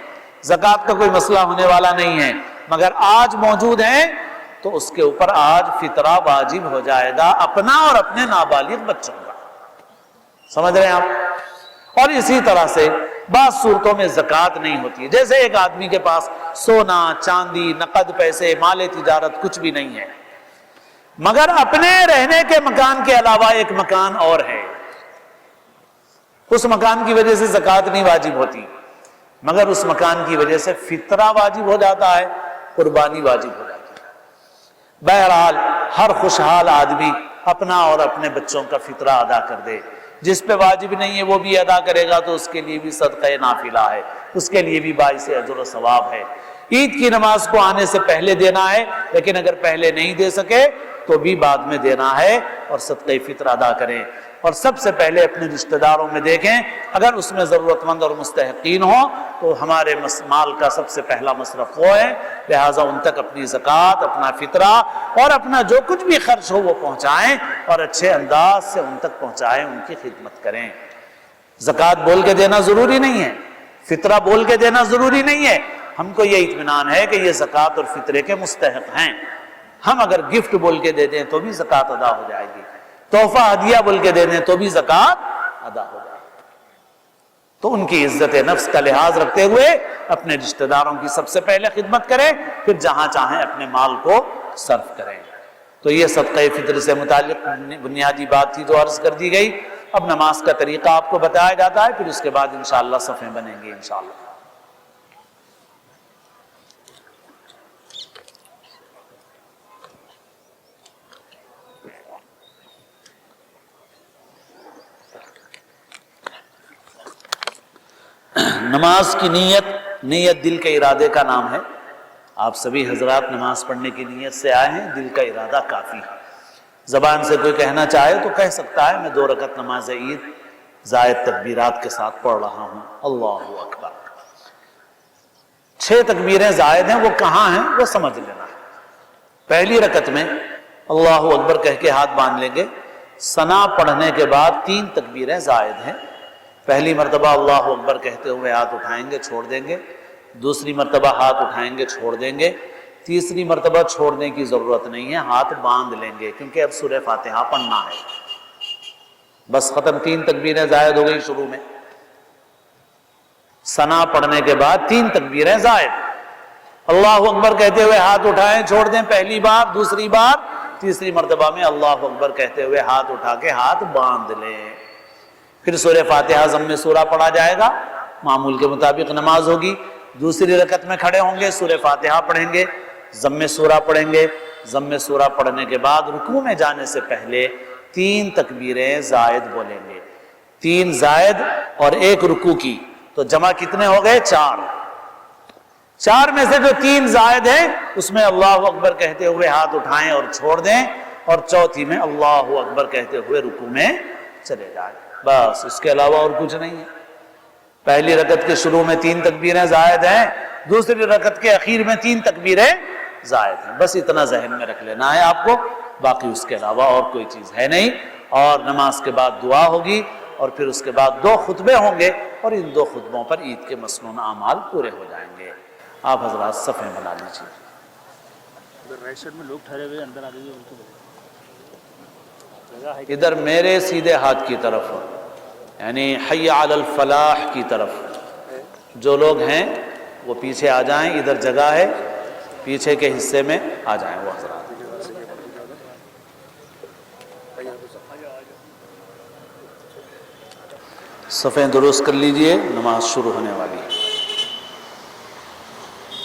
زکوٰۃ کا کوئی مسئلہ ہونے والا نہیں ہے، مگر آج موجود ہیں، تو اس کے اوپر آج فطرہ واجب ہو جائے گا، اپنا اور اپنے نابالغ بچوں کا۔ سمجھ رہے ہیں آپ؟ اور اسی طرح سے بعض صورتوں میں زکوٰۃ نہیں ہوتی ہے، جیسے ایک آدمی کے پاس سونا، چاندی، نقد پیسے، مال تجارت کچھ بھی نہیں ہے، مگر اپنے رہنے کے مکان کے علاوہ ایک مکان اور ہے، اس مکان کی وجہ سے زکوٰۃ نہیں واجب ہوتی، مگر اس مکان کی وجہ سے فطرہ واجب ہو جاتا ہے، قربانی واجب ہو جاتی ہے۔ بہرحال ہر خوشحال آدمی اپنا اور اپنے بچوں کا فطرہ ادا کر دے، جس پہ واجب نہیں ہے وہ بھی ادا کرے گا تو اس کے لیے بھی صدقہ نافلہ ہے، اس کے لیے بھی باعث اجر و ثواب ہے۔ عید کی نماز کو آنے سے پہلے دینا ہے، لیکن اگر پہلے نہیں دے سکے تو بھی بعد میں دینا ہے اور صدقہ فطر ادا کریں، اور سب سے پہلے اپنے رشتہ داروں میں دیکھیں، اگر اس میں ضرورت مند اور مستحقین ہوں تو ہمارے مال کا سب سے پہلا مصرف وہ ہے، لہٰذا ان تک اپنی زکوٰۃ، اپنا فطرہ اور اپنا جو کچھ بھی خرچ ہو وہ پہنچائیں، اور اچھے انداز سے ان تک پہنچائیں، ان کی خدمت کریں۔ زکوٰۃ بول کے دینا ضروری نہیں ہے، فطرہ بول کے دینا ضروری نہیں ہے، ہم کو یہ اطمینان ہے کہ یہ زکوٰۃ اور فطرے کے مستحق ہیں، ہم اگر گفٹ بول کے دے دیں تو بھی زکوٰۃ ادا ہو جائے گی، تحفہ ہدیہ بول کے دے دیں تو بھی زکوٰۃ ادا ہو جائے گی۔ تو ان کی عزت نفس کا لحاظ رکھتے ہوئے اپنے رشتہ داروں کی سب سے پہلے خدمت کریں، پھر جہاں چاہیں اپنے مال کو صرف کریں۔ تو یہ صدقہ فطر سے متعلق بنیادی بات تھی جو عرض کر دی گئی۔ اب نماز کا طریقہ آپ کو بتایا جاتا ہے، پھر اس کے بعد انشاءاللہ صفیں بنیں گے انشاءاللہ۔ نماز کی نیت دل کے ارادے کا نام ہے۔ آپ سبھی حضرات نماز پڑھنے کی نیت سے آئے ہیں، دل کا ارادہ کافی ہے۔ زبان سے کوئی کہنا چاہے تو کہہ سکتا ہے میں 2 رکعت نماز عید زائد تکبیرات کے ساتھ پڑھ رہا ہوں، اللہ اکبر۔ 6 تکبیریں زائد ہیں، وہ کہاں ہیں وہ سمجھ لینا ہے۔ پہلی رکعت میں اللہ اکبر کہہ کے ہاتھ باندھ لیں گے، ثنا پڑھنے کے بعد 3 تکبیریں زائد ہیں۔ پہلی مرتبہ اللہ اکبر کہتے ہوئے ہاتھ اٹھائیں گے، چھوڑ دیں گے، دوسری مرتبہ ہاتھ اٹھائیں گے، چھوڑ دیں گے، تیسری مرتبہ چھوڑنے کی ضرورت نہیں ہے، ہاتھ باندھ لیں گے، کیونکہ اب سورہ فاتحہ پڑھنا ہے، بس ختم۔ 3 تکبیریں زائد ہو گئی شروع میں، ثنا پڑھنے کے بعد 3 تکبیریں زائد، اللہ اکبر کہتے ہوئے ہاتھ اٹھائیں، چھوڑ دیں پہلی بار، دوسری بار، تیسری مرتبہ میں اللہ اکبر کہتے ہوئے ہاتھ اٹھا کے ہاتھ باندھ لیں۔ پھر سورہ فاتحہ ضم سورہ پڑھا جائے گا، معمول کے مطابق نماز ہوگی۔ دوسری رکعت میں کھڑے ہوں گے، سورہ فاتحہ پڑھیں گے، ضم سورہ پڑھیں گے، ضم سورہ پڑھنے کے بعد رکوع میں جانے سے پہلے 3 تکبیریں زائد بولیں گے، 3 زائد اور 1 رکوع کی، تو جمع کتنے ہو گئے؟ 4۔ 4 میں سے جو 3 زائد ہیں اس میں اللہ اکبر کہتے ہوئے ہاتھ اٹھائیں اور چھوڑ دیں، اور چوتھی میں اللہ اکبر کہتے ہوئے رکوع میں چلے جائیں، بس اس کے علاوہ اور کچھ نہیں ہے۔ پہلی رکعت کے شروع میں 3 تکبیریں زائد ہیں، دوسری رکعت کے اخیر میں 3 تکبیریں زائد ہیں، بس اتنا ذہن میں رکھ لینا ہے آپ کو، باقی اس کے علاوہ اور کوئی چیز ہے نہیں۔ اور نماز کے بعد دعا ہوگی، اور پھر اس کے بعد 2 خطبے ہوں گے، اور ان 2 خطبوں پر عید کے مسنون اعمال پورے ہو جائیں گے۔ آپ حضرات صفیں بنا لیجیے۔ ادھر رائٹ سائڈ میں لوگ ٹھہرے ہوئے اندر آ جائیے، ان کو ادھر میرے سیدھے ہاتھ کی طرف، یعنی حی علی الفلاح کی طرف جو لوگ ہیں وہ پیچھے آ جائیں، ادھر جگہ ہے، پیچھے کے حصے میں آ جائیں وہ حضرات۔ صفیں درست کر لیجئے، نماز شروع ہونے والی ہے۔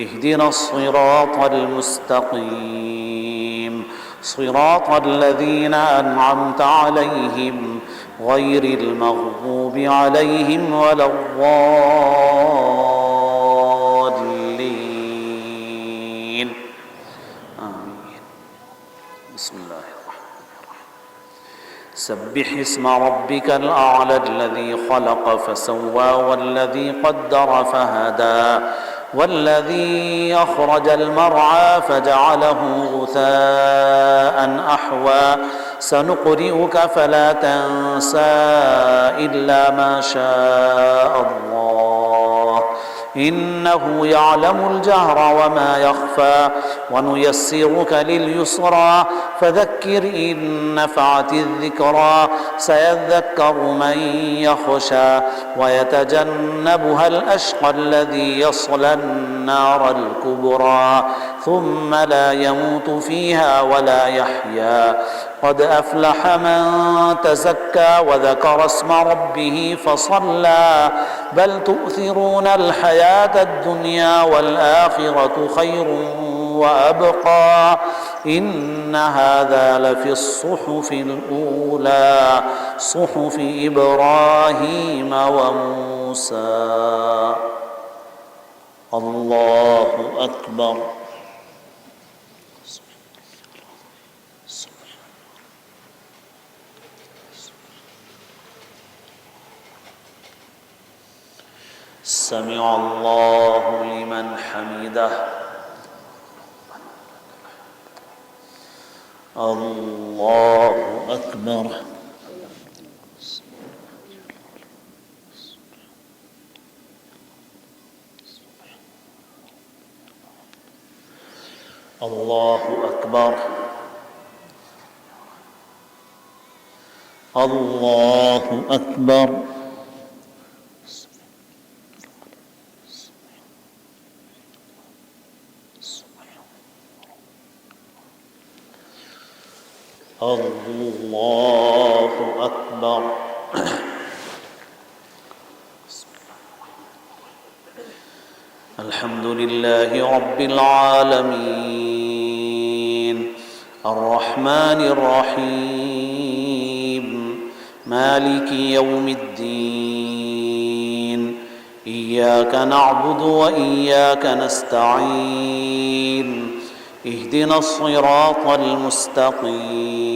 اهدنا الصراط المستقيم صراط الذين أنعمت عليهم غير المغضوب عليهم ولا الضالين آمين. بسم الله الرحمن الرحيم. سبح اسم ربك الأعلى الذي خلق فسوى والذي قدر فهدى والذي أخرج المرعى فجعله غثاء أحوى سنقرئك فلا تنسى إلا ما شاء الله إنه يعلم الجهر وما يخفى ونيسرك لليسرى فذكر إن نفعت الذكرى سيذكر من يخشى ويتجنبها الأشقى الذي يصلى النار الكبرى ثم لا يموت فيها ولا يحيا قد أفلح من تزكى وذكر اسم ربه فصلى بل تؤثرون الحياة الدنيا والآخرة خير وأبقى إن هذا لفي الصحف الأولى صحف إبراهيم وموسى. الله أكبر. سمع الله لمن حمده. الله أكبر. الله أكبر. الله أكبر. الله أكبر. الحمد لله رب العالمين الرحمن الرحيم مالك يوم الدين إياك نعبد وإياك نستعين اهدنا الصراط المستقيم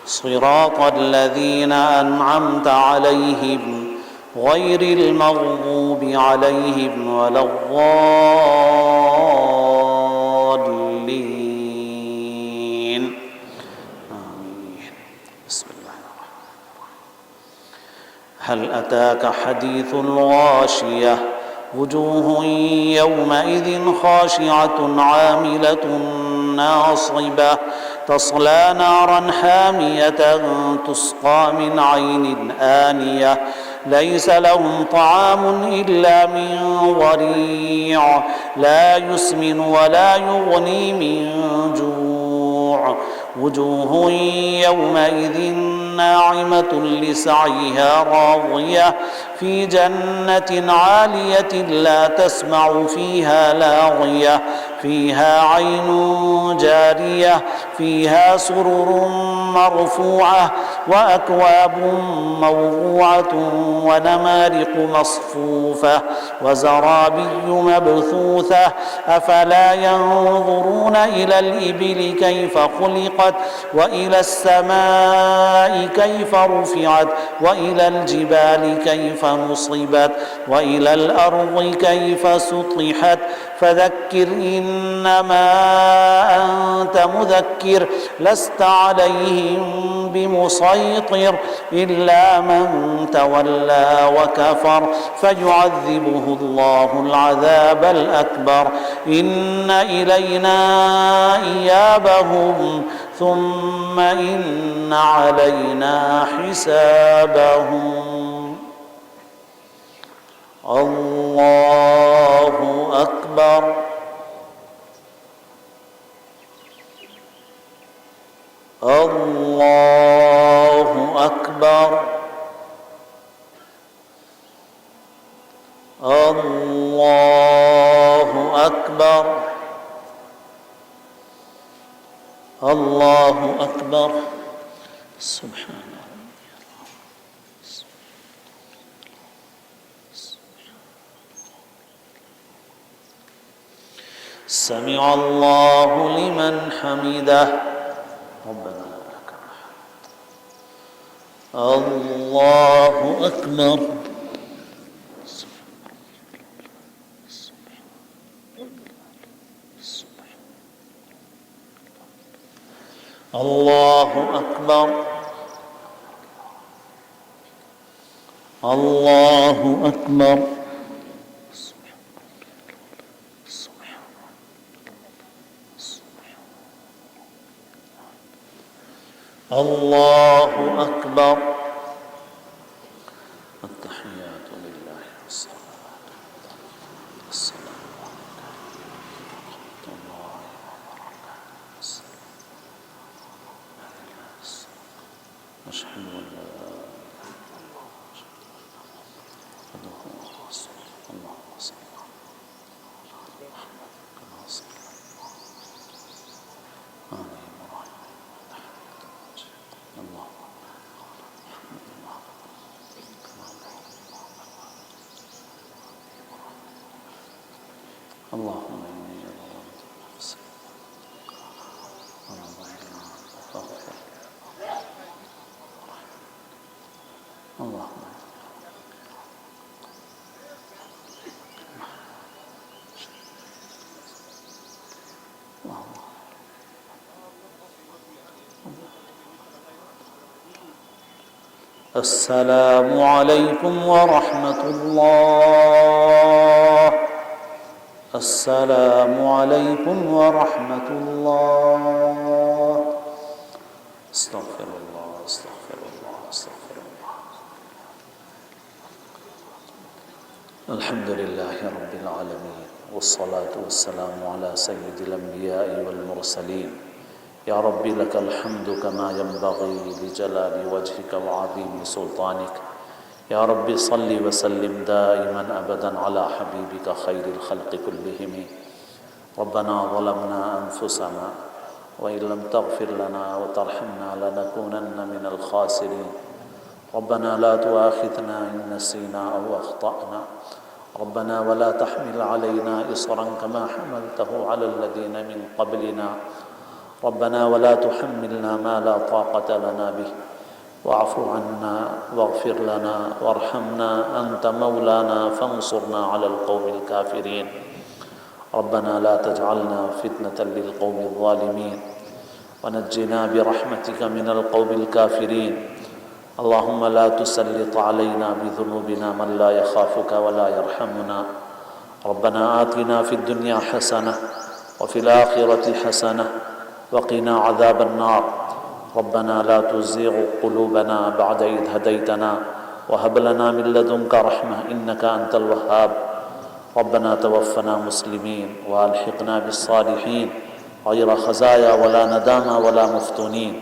صراط الذين أنعمت عليهم غير المغضوب عليهم ولا الضالين آمين. بسم الله الرحمن الرحيم. هل أتاك حديث الغاشية وجوه يومئذ خاشعة عاملة ناصبة تصلى نارا حامية تسقى من عين آنية ليس لهم طعام إلا من ضريع لا يسمن ولا يغني من جوع وجوه يومئذ ناعمة لسعيها راضية في جنة عالية لا تسمع فيها لاغية فيها عين جارية فيها سرر مرفوعة وأكواب موضوعة ونمارق مصفوفة وزرابي مبثوثة أفلا ينظرون إلى الإبل كيف خلقت وإلى السماء كيف رفعت وإلى الجبال كيف نصبت وإلى الأرض كيف سطحت فذكر إنما أنت مذكر لست عليهم بمسيطر إلا من تولى وكفر فيعذبه الله العذاب الأكبر إن إلينا إيابهم ثم إن علينا حسابهم. الله أكبر. الله أكبر. الله أكبر. الله أكبر. سبحان الله. سمع الله لمن حمده ربنا لك الحمد. الله أكبر. الله أكبر. الله أكبر. الله أكبر. التحيات لله والصلاة والسلام ورحمة الله وبركاته. أشهد أن لا إله إلا الله اللهم صل على محمد كما صليت على اللهم إني ظلمت نفسي فاغفر لي. اللهم السلام عليكم ورحمة الله. السلام عليكم ورحمة الله. استغفر الله استغفر الله استغفر الله. الحمد لله رب العالمين والصلاة والسلام على سيد الأنبياء والمرسلين. يا رب لك الحمد كما ينبغي لجلال وجهك وعظيم سلطانك. يا رب صل وسلم دائما أبدا على حبيبك خير الخلق كلهم. ربنا ظلمنا أنفسنا وإن لم تغفر لنا وترحمنا لنكونن من الخاسرين. ربنا لا تؤاخذنا إن نسينا أو أخطأنا. ربنا ولا تحمل علينا إصرا كما حملته على الذين من قبلنا. ربنا ولا تحملنا ما لا طاقة لنا به واعف عنا واغفر لنا وارحمنا أنت مولانا فانصرنا على القوم الكافرين. ربنا لا تجعلنا فتنة للقوم الظالمين ونجنا برحمتك من القوم الكافرين. اللهم لا تسلط علينا بذنوبنا من لا يخافك ولا يرحمنا. ربنا آتنا في الدنيا حسنة وفي الآخرة حسنة وقنا عذاب النار. ربنا لا تزغ قلوبنا بعد إذ هديتنا وهب لنا من لدنك رحمة إنك أنت الوهاب. ربنا توفنا مسلمين وألحقنا بالصالحين غير خزايا ولا ندامى ولا مفتونين.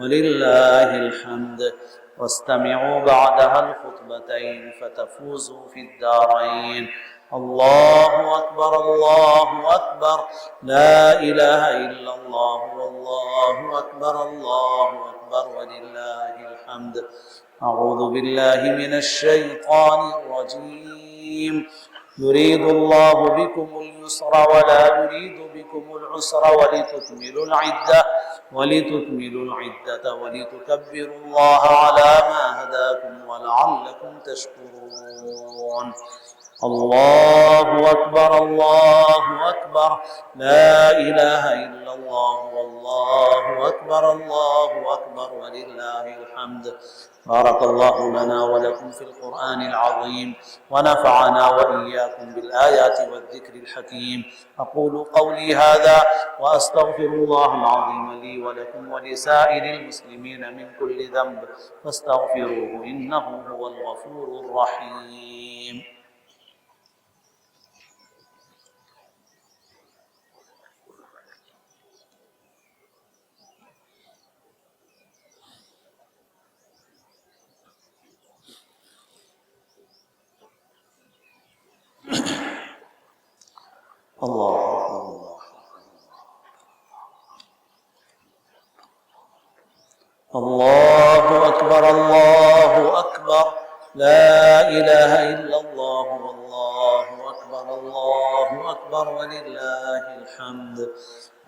ولله الحمد. واستمعوا بعدها الخطبتين فتفوزوا في الدارين. الله أكبر الله أكبر، لا إله إلا الله والله أكبر الله أكبر ولله الحمد. أعوذ بالله من الشيطان الرجيم. يريد الله بكم اليسر ولا يريد بكم العسر ولتكملوا العدة ولتكبروا الله على ما هداكم ولعلكم تشكرون. الله أكبر الله أكبر، لا إله إلا الله والله أكبر الله أكبر ولله الحمد. بارك الله لنا ولكم في القرآن العظيم، ونفعنا وإياكم بالآيات والذكر الحكيم. أقول قولي هذا وأستغفر الله العظيم لي ولكم ولسائر المسلمين من كل ذنب فاستغفروه إنه هو الغفور الرحيم. الله أكبر الله أكبر، لا إله إلا الله والله أكبر الله أكبر ولله الحمد.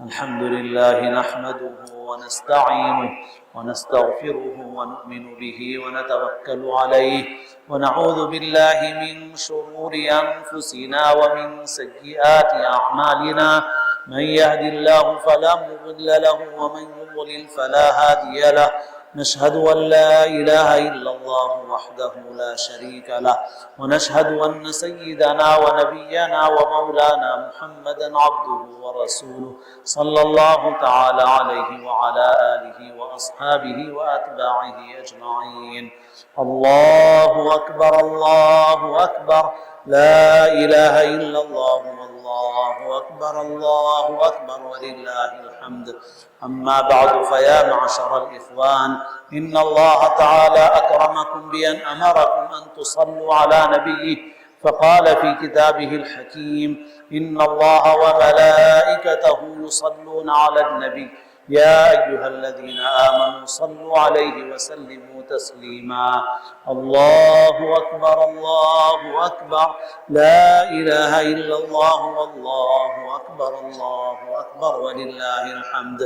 الحمد لله نحمده ونستعينه ونستغفره ونؤمن به ونتوكل عليه، ونعوذ بالله من شرور أنفسنا ومن سيئات أعمالنا. من يهد الله فلا مضل له ومن يضلل فلا هادي له. نشهد أن لا إله إلا الله وحده لا شريك له، ونشهد أن سيدنا ونبينا ومولانا محمدا عبده ورسوله صلى الله تعالى عليه وعلى آله وأصحابه وأتباعه أجمعين. الله أكبر الله أكبر، لا إله إلا الله والله أكبر الله أكبر ولله الحمد. أما بعد، فيا معشر الإخوان، إن الله تعالى أكرمكم بأن أمركم أن تصلوا على نبيه، فقال في كتابه الحكيم: إن الله وملائكته يصلون على النبي يا أيها الذين آمنوا صلوا عليه وسلموا تسليما. الله أكبر الله أكبر، لا إله إلا الله والله أكبر الله أكبر ولله الحمد.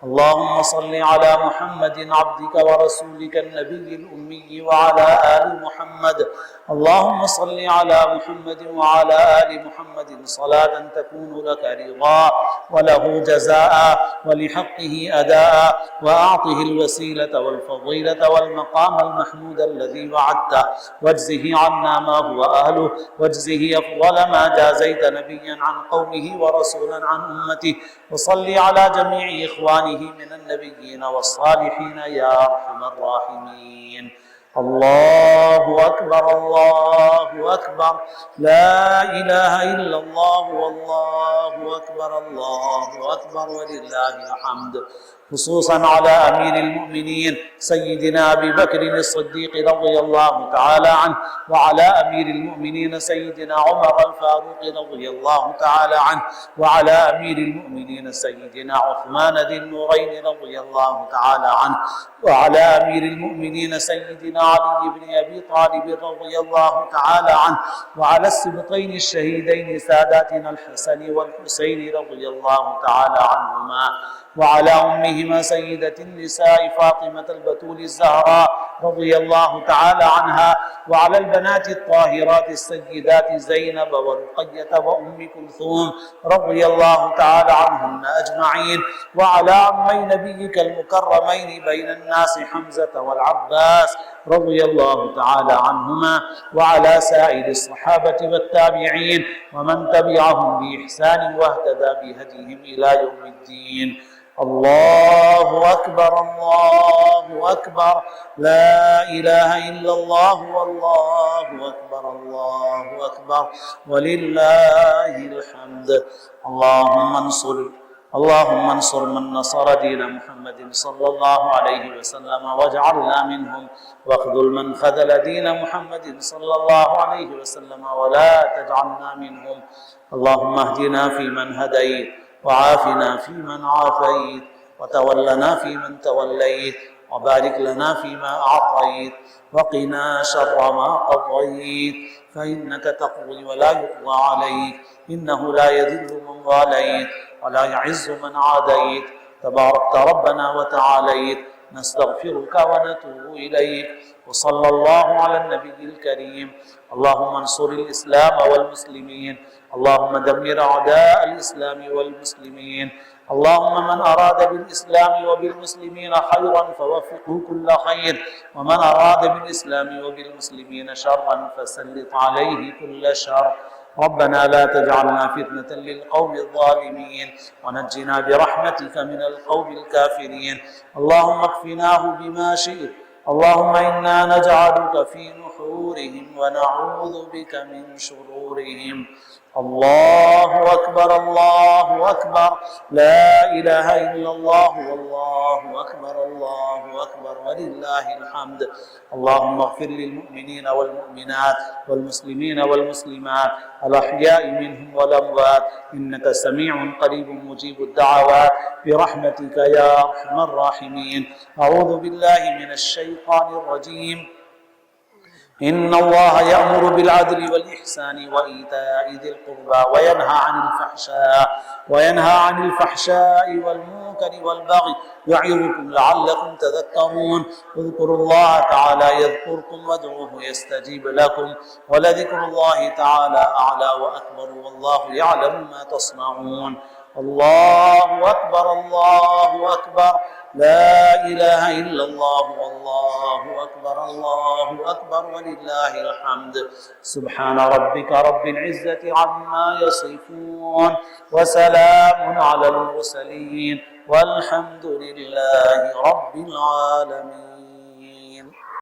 اللهم صل على محمد عبدك ورسولك النبي الأمي وعلى آل محمد. اللهم صل على محمد وعلى آل محمد صلاة تكون لك رضا وله جزاء ولحقه أداء، وأعطه الوسيلة والفضيلة والمقام المحمود الذي وعدته، واجزه عنا ما هو أهله، واجزه أفضل ما جازيت نبيا عن قومه ورسولا عن أمته. وصل على جميع إخوانه من النبيين والصالحين يا أرحم الراحمين. الله أكبر الله أكبر، لا إله إلا الله والله أكبر الله أكبر ولله الحمد. خصوصا على أمير المؤمنين سيدنا أبي بكر الصديق رضي الله تعالى عنه، وعلى أمير المؤمنين سيدنا عمر الفاروق رضي الله تعالى عنه، وعلى أمير المؤمنين سيدنا عثمان ذي النورين رضي الله تعالى عنه، وعلى أمير المؤمنين سيدنا علي بن أبي طالب رضي الله تعالى عنه، وعلى السبطين الشهيدين ساداتنا الحسن والحسين رضي الله تعالى عنهما، وعلى أمهما سيدة النساء فاطمة البتول الزهراء رضي الله تعالى عنها، وعلى البنات الطاهرات السيدات زينب ورقية وأم كلثوم رضي الله تعالى عنهن أجمعين، وعلى عمي نبيك المكرمين بين الناس حمزة والعباس رضي الله تعالى عنهما، وعلى سائر الصحابة والتابعين ومن تبعهم بإحسان واهتدى بهديهم إلى يوم الدين. الله أكبر الله أكبر، لا إله إلا الله والله أكبر الله أكبر ولله الحمد. اللهم اللهم انصر من نصر دين محمد صلى الله عليه وسلم واجعلنا منهم، واخذل من خذل دين محمد صلى الله عليه وسلم ولا تجعلنا منهم. اللهم اهدنا فيمن هديت، وعافنا فيمن عافيت، وتولنا فيمن توليت، وبارك لنا فيما أعطيت، وقنا شر ما قضيت، فإنك تقضي ولا يقضى عليك، إنه لا يذل من واليت ولا يعز من عاديت، تباركت ربنا وتعاليت. نستغفرك ونتوب إليك، وصلى الله على النبي الكريم. اللهم انصر الإسلام والمسلمين، اللهم دمر أعداء الإسلام والمسلمين. اللهم من أراد بالإسلام وبالمسلمين خيرا فوفقه كل خير، ومن أراد بالإسلام وبالمسلمين شرا فسلط عليه كل شر. ربنا لا تجعلنا فتنة للقوم الظالمين، ونجنا برحمتك من القوم الكافرين. اللهم اكفناه بما شئت، اللهم إنا نجعلك في نحورهم ونعوذ بك من شرورهم. الله أكبر، الله أكبر، لا إله إلا الله، والله أكبر، الله أكبر، ولله الحمد. اللهم اغفر للمؤمنين والمؤمنات والمسلمين والمسلمات الأحياء منهم والأموات، إنك سميع قريب مجيب الدعوات، برحمتك يا أرحم الراحمين. أعوذ بالله من الشيطان الرجيم. إن الله يأمر بالعدل والإحسان وإيتاء ذي القربى وينهى عن الفحشاء والمنكر والبغي يعظكم لعلكم تذكرون. اذكروا الله تعالى يذكركم، وادعوه يستجيب لكم، ولذكر الله تعالى أعلى وأكبر، والله يعلم ما تصنعون. الله أكبر، الله أكبر، لا إله إلا الله، والله أكبر، الله أكبر، ولله الحمد. سبحان ربك رب العزة عما يصفون، وسلام على المرسلين، والحمد لله رب العالمين.